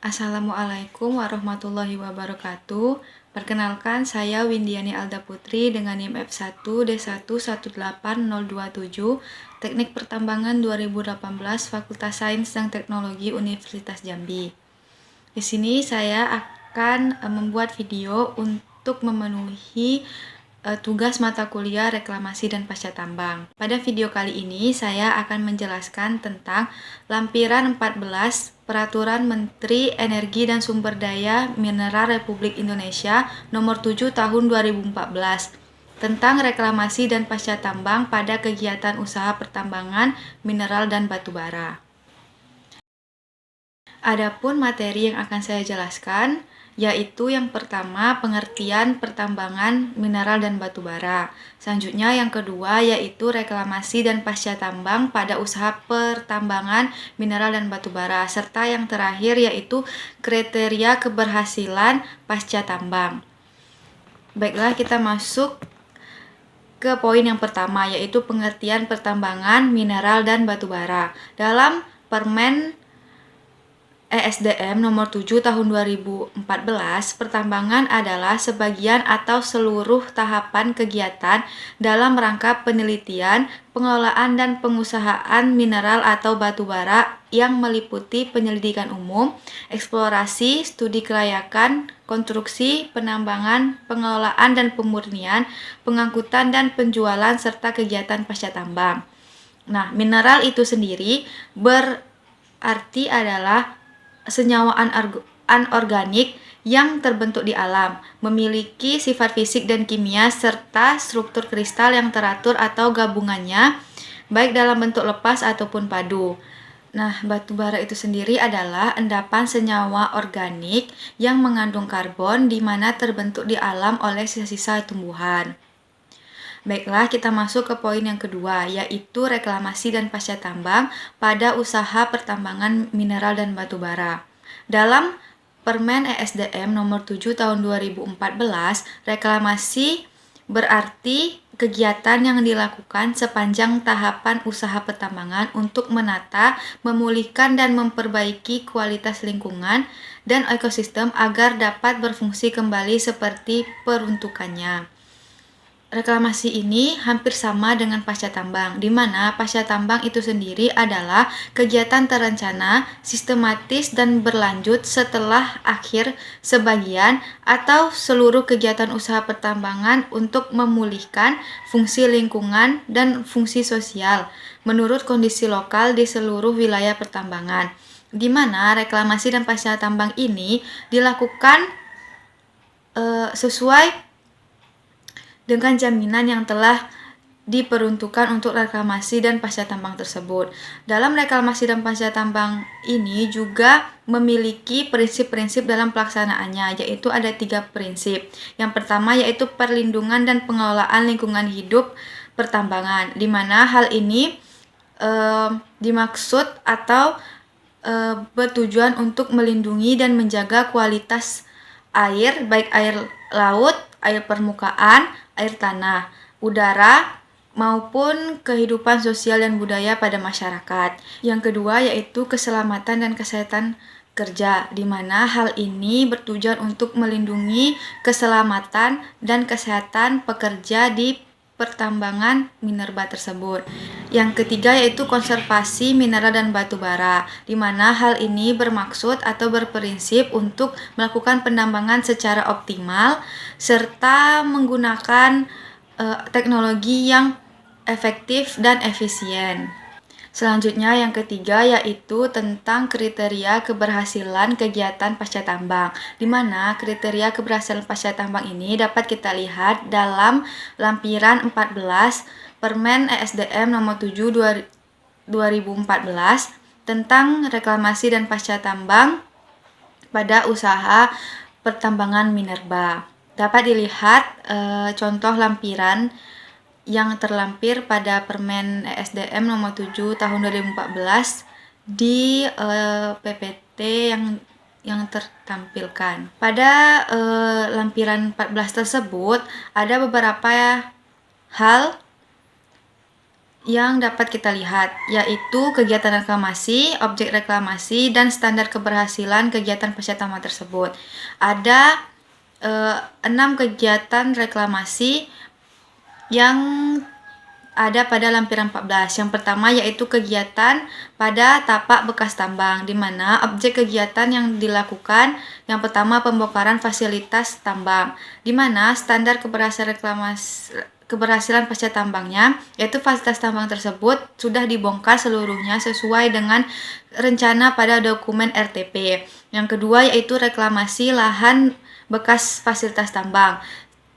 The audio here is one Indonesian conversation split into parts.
Assalamualaikum warahmatullahi wabarakatuh. Perkenalkan, saya Windiani Alda Putri dengan NIM F1D1 18027, Teknik Pertambangan 2018, Fakultas Sains dan Teknologi Universitas Jambi. Di sini saya akan membuat video untuk memenuhi tugas mata kuliah reklamasi dan pasca tambang. Pada video kali ini saya akan menjelaskan tentang lampiran 14 Peraturan Menteri Energi dan Sumber Daya Mineral Republik Indonesia Nomor 7 Tahun 2014 tentang reklamasi dan pasca tambang pada kegiatan usaha pertambangan, mineral dan batubara. Adapun materi yang akan saya jelaskan yaitu yang pertama pengertian pertambangan, mineral dan batubara. Selanjutnya yang kedua yaitu reklamasi dan pasca tambang pada usaha pertambangan, mineral dan batubara, serta yang terakhir yaitu kriteria keberhasilan pasca tambang. Baiklah, kita masuk ke poin yang pertama yaitu pengertian pertambangan, mineral dan batubara. Dalam Permen ESDM nomor 7 tahun 2014, pertambangan adalah sebagian atau seluruh tahapan kegiatan dalam rangka penelitian, pengelolaan dan pengusahaan mineral atau batubara yang meliputi penyelidikan umum, eksplorasi, studi kelayakan, konstruksi, penambangan, pengelolaan dan pemurnian, pengangkutan dan penjualan serta kegiatan pasca tambang. Nah, mineral itu sendiri berarti adalah senyawa anorganik yang terbentuk di alam, memiliki sifat fisik dan kimia serta struktur kristal yang teratur atau gabungannya baik dalam bentuk lepas ataupun padu. Nah, batubara itu sendiri adalah endapan senyawa organik yang mengandung karbon di mana terbentuk di alam oleh sisa-sisa tumbuhan. Baiklah, kita masuk ke poin yang kedua, yaitu reklamasi dan pasca tambang pada usaha pertambangan mineral dan batubara. Dalam Permen ESDM nomor 7 tahun 2014, reklamasi berarti kegiatan yang dilakukan sepanjang tahapan usaha pertambangan untuk menata, memulihkan dan memperbaiki kualitas lingkungan dan ekosistem agar dapat berfungsi kembali seperti peruntukannya. Reklamasi ini hampir sama dengan pasca tambang, di mana pasca tambang itu sendiri adalah kegiatan terencana, sistematis, dan berlanjut setelah akhir sebagian atau seluruh kegiatan usaha pertambangan untuk memulihkan fungsi lingkungan dan fungsi sosial menurut kondisi lokal di seluruh wilayah pertambangan, di mana reklamasi dan pasca tambang ini dilakukan sesuai dengan jaminan yang telah diperuntukkan untuk reklamasi dan pasca tambang tersebut. Dalam reklamasi dan pasca tambang ini juga memiliki prinsip-prinsip dalam pelaksanaannya, yaitu ada 3 prinsip. Yang pertama yaitu perlindungan dan pengelolaan lingkungan hidup pertambangan, di mana hal ini dimaksud atau bertujuan untuk melindungi dan menjaga kualitas air, baik air laut, air permukaan, air tanah, udara, maupun kehidupan sosial dan budaya pada masyarakat. Yang kedua yaitu keselamatan dan kesehatan kerja, di mana hal ini bertujuan untuk melindungi keselamatan dan kesehatan pekerja di pertambangan minerba tersebut. Yang ketiga yaitu konservasi mineral dan batubara, di mana hal ini bermaksud atau berprinsip untuk melakukan penambangan secara optimal serta menggunakan teknologi yang efektif dan efisien. Selanjutnya yang ketiga yaitu tentang kriteria keberhasilan kegiatan pasca tambang, di mana kriteria keberhasilan pasca tambang ini dapat kita lihat dalam lampiran 14 Permen ESDM nomor 7 2014 tentang reklamasi dan pasca tambang pada usaha pertambangan minerba. Dapat dilihat contoh lampiran yang terlampir pada Permen ESDM nomor 7 tahun 2014 di PPT yang tertampilkan. Pada lampiran 14 tersebut ada beberapa hal yang dapat kita lihat, yaitu kegiatan reklamasi, objek reklamasi, dan standar keberhasilan kegiatan pasca tambang tersebut. Ada 6 kegiatan reklamasi yang ada pada lampiran 14. Yang pertama yaitu kegiatan pada tapak bekas tambang, di mana objek kegiatan yang dilakukan yang pertama pembongkaran fasilitas tambang, di mana standar keberhasilan pasca tambangnya yaitu fasilitas tambang tersebut sudah dibongkar seluruhnya sesuai dengan rencana pada dokumen RTP. Yang kedua yaitu reklamasi lahan bekas fasilitas tambang.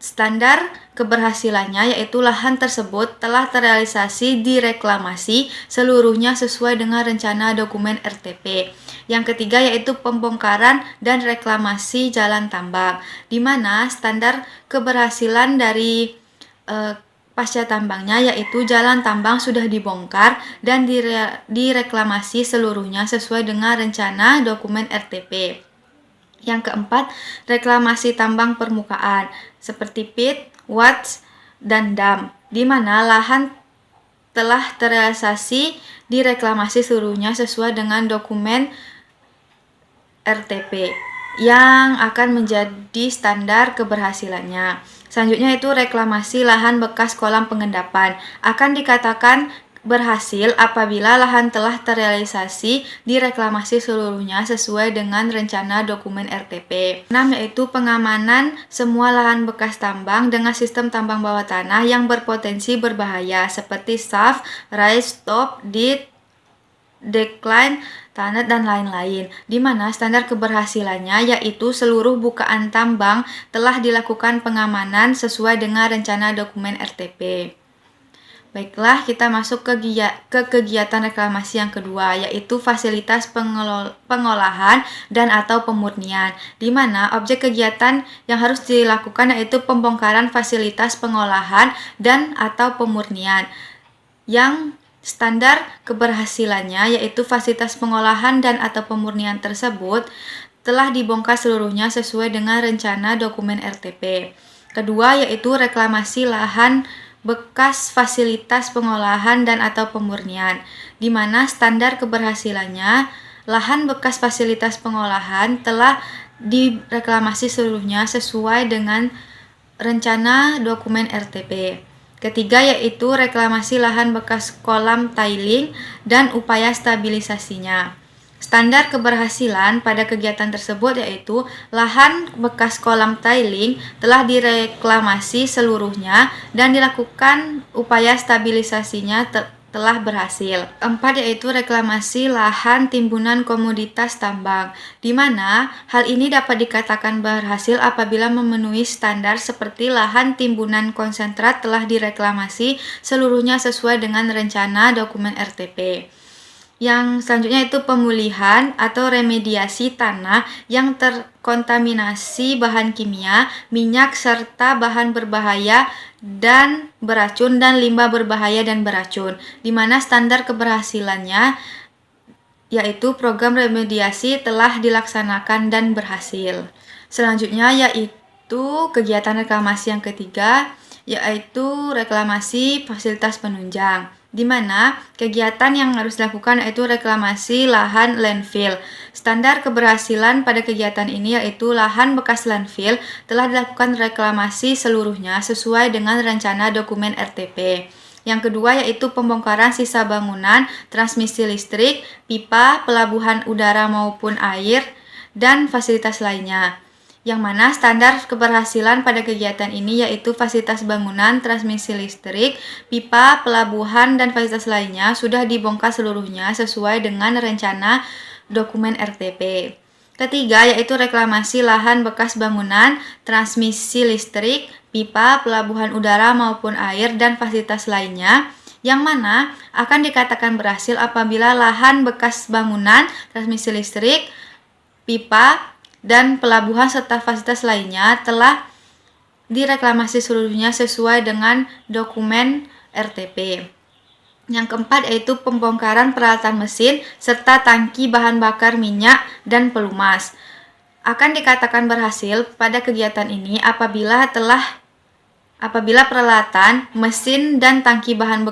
Standar keberhasilannya yaitu lahan tersebut telah terrealisasi direklamasi seluruhnya sesuai dengan rencana dokumen RTP. Yang ketiga yaitu pembongkaran dan reklamasi jalan tambang, di mana standar keberhasilan dari pasca tambangnya yaitu jalan tambang sudah dibongkar dan direklamasi seluruhnya sesuai dengan rencana dokumen RTP. Yang keempat, reklamasi tambang permukaan seperti pit, watch, dan dam, di mana lahan telah terrealisasi direklamasi seluruhnya sesuai dengan dokumen RTP yang akan menjadi standar keberhasilannya. Selanjutnya itu reklamasi lahan bekas kolam pengendapan akan dikatakan berhasil apabila lahan telah terrealisasi direklamasi seluruhnya sesuai dengan rencana dokumen RTP. 6 yaitu pengamanan semua lahan bekas tambang dengan sistem tambang bawah tanah yang berpotensi berbahaya seperti shaft, rise, top, dit, decline, tunnel, dan lain-lain, di mana standar keberhasilannya yaitu seluruh bukaan tambang telah dilakukan pengamanan sesuai dengan rencana dokumen RTP. Baiklah, kita masuk ke kegiatan reklamasi yang kedua, yaitu fasilitas pengolahan dan atau pemurnian, di mana objek kegiatan yang harus dilakukan yaitu pembongkaran fasilitas pengolahan dan atau pemurnian, yang standar keberhasilannya yaitu fasilitas pengolahan dan atau pemurnian tersebut telah dibongkar seluruhnya sesuai dengan rencana dokumen RTP. Kedua yaitu reklamasi lahan bekas fasilitas pengolahan dan atau pemurnian, di mana standar keberhasilannya lahan bekas fasilitas pengolahan telah direklamasi seluruhnya sesuai dengan rencana dokumen RTP. Ketiga yaitu reklamasi lahan bekas kolam tiling dan upaya stabilisasinya. Standar keberhasilan pada kegiatan tersebut yaitu lahan bekas kolam tiling telah direklamasi seluruhnya dan dilakukan upaya stabilisasinya telah berhasil. 4 yaitu reklamasi lahan timbunan komoditas tambang, di mana hal ini dapat dikatakan berhasil apabila memenuhi standar seperti lahan timbunan konsentrat telah direklamasi seluruhnya sesuai dengan rencana dokumen RTP. Yang selanjutnya itu pemulihan atau remediasi tanah yang terkontaminasi bahan kimia, minyak, serta bahan berbahaya dan beracun dan limbah berbahaya dan beracun, di mana standar keberhasilannya yaitu program remediasi telah dilaksanakan dan berhasil. Selanjutnya yaitu kegiatan reklamasi yang ketiga, yaitu reklamasi fasilitas penunjang, di mana kegiatan yang harus dilakukan yaitu reklamasi lahan landfill. Standar keberhasilan pada kegiatan ini yaitu lahan bekas landfill telah dilakukan reklamasi seluruhnya sesuai dengan rencana dokumen RTP. Yang kedua yaitu pembongkaran sisa bangunan, transmisi listrik, pipa, pelabuhan udara maupun air, dan fasilitas lainnya. Yang mana standar keberhasilan pada kegiatan ini yaitu fasilitas bangunan, transmisi listrik, pipa, pelabuhan, dan fasilitas lainnya sudah dibongkar seluruhnya sesuai dengan rencana dokumen RTP. Ketiga yaitu reklamasi lahan bekas bangunan, transmisi listrik, pipa, pelabuhan udara maupun air, dan fasilitas lainnya, yang mana akan dikatakan berhasil apabila lahan bekas bangunan, transmisi listrik, pipa, dan pelabuhan serta fasilitas lainnya telah direklamasi seluruhnya sesuai dengan dokumen RTP. Yang keempat yaitu pembongkaran peralatan mesin serta tangki bahan bakar minyak dan pelumas. Akan dikatakan berhasil pada kegiatan ini apabila peralatan, mesin, dan tangki bahan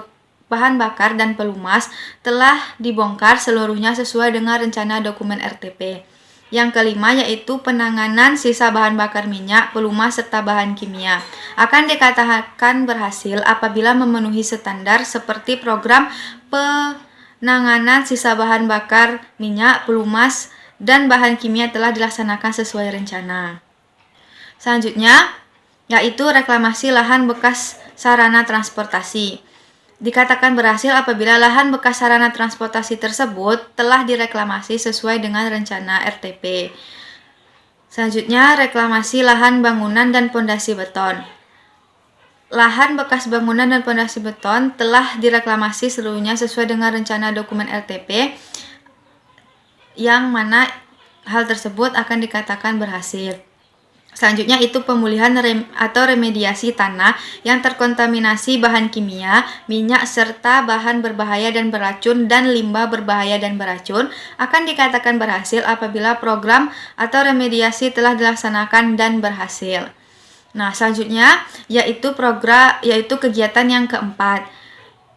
bahan bakar dan pelumas telah dibongkar seluruhnya sesuai dengan rencana dokumen RTP. Yang kelima yaitu penanganan sisa bahan bakar minyak, pelumas, serta bahan kimia. Akan dikatakan berhasil apabila memenuhi standar seperti program penanganan sisa bahan bakar minyak, pelumas, dan bahan kimia telah dilaksanakan sesuai rencana. Selanjutnya, yaitu reklamasi lahan bekas sarana transportasi. Dikatakan berhasil apabila lahan bekas sarana transportasi tersebut telah direklamasi sesuai dengan rencana RTP. Selanjutnya, reklamasi lahan bangunan dan pondasi beton. Lahan bekas bangunan dan pondasi beton telah direklamasi seluruhnya sesuai dengan rencana dokumen RTP, yang mana hal tersebut akan dikatakan berhasil. Selanjutnya itu pemulihan atau remediasi tanah yang terkontaminasi bahan kimia, minyak, serta bahan berbahaya dan beracun dan limbah berbahaya dan beracun akan dikatakan berhasil apabila program atau remediasi telah dilaksanakan dan berhasil. Nah, selanjutnya yaitu kegiatan yang keempat,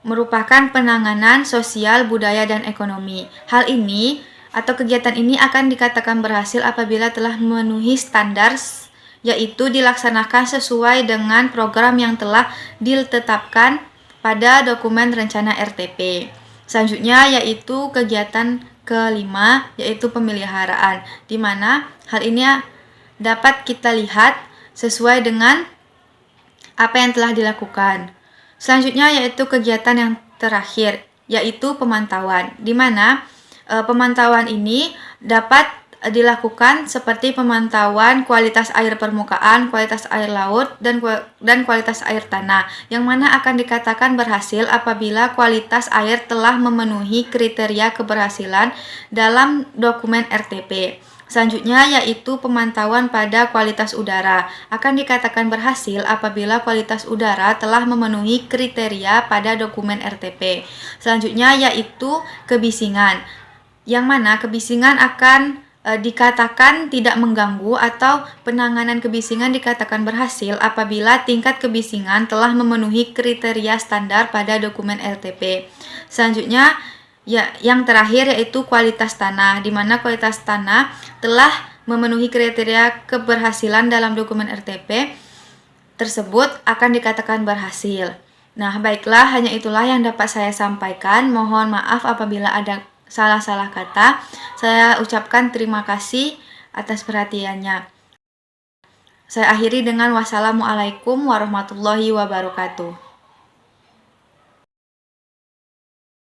merupakan penanganan sosial, budaya, dan ekonomi. Hal ini atau kegiatan ini akan dikatakan berhasil apabila telah memenuhi standar, yaitu dilaksanakan sesuai dengan program yang telah ditetapkan pada dokumen rencana RTP. Selanjutnya yaitu kegiatan kelima, yaitu pemeliharaan, di mana hal ini dapat kita lihat sesuai dengan apa yang telah dilakukan. Selanjutnya yaitu kegiatan yang terakhir, yaitu pemantauan, di mana pemantauan ini dapat dilakukan seperti pemantauan kualitas air permukaan, kualitas air laut, dan kualitas air tanah, yang mana akan dikatakan berhasil apabila kualitas air telah memenuhi kriteria keberhasilan dalam dokumen RTP. Selanjutnya yaitu pemantauan pada kualitas udara. Akan dikatakan berhasil apabila kualitas udara telah memenuhi kriteria pada dokumen RTP. Selanjutnya yaitu kebisingan, yang mana kebisingan akan dikatakan tidak mengganggu atau penanganan kebisingan dikatakan berhasil apabila tingkat kebisingan telah memenuhi kriteria standar pada dokumen RTP. Selanjutnya yang terakhir yaitu kualitas tanah, di mana kualitas tanah telah memenuhi kriteria keberhasilan dalam dokumen RTP tersebut akan dikatakan berhasil. Nah, baiklah, hanya itulah yang dapat saya sampaikan. Mohon maaf apabila ada salah-salah kata. Saya ucapkan terima kasih atas perhatiannya. Saya akhiri dengan wassalamualaikum warahmatullahi wabarakatuh.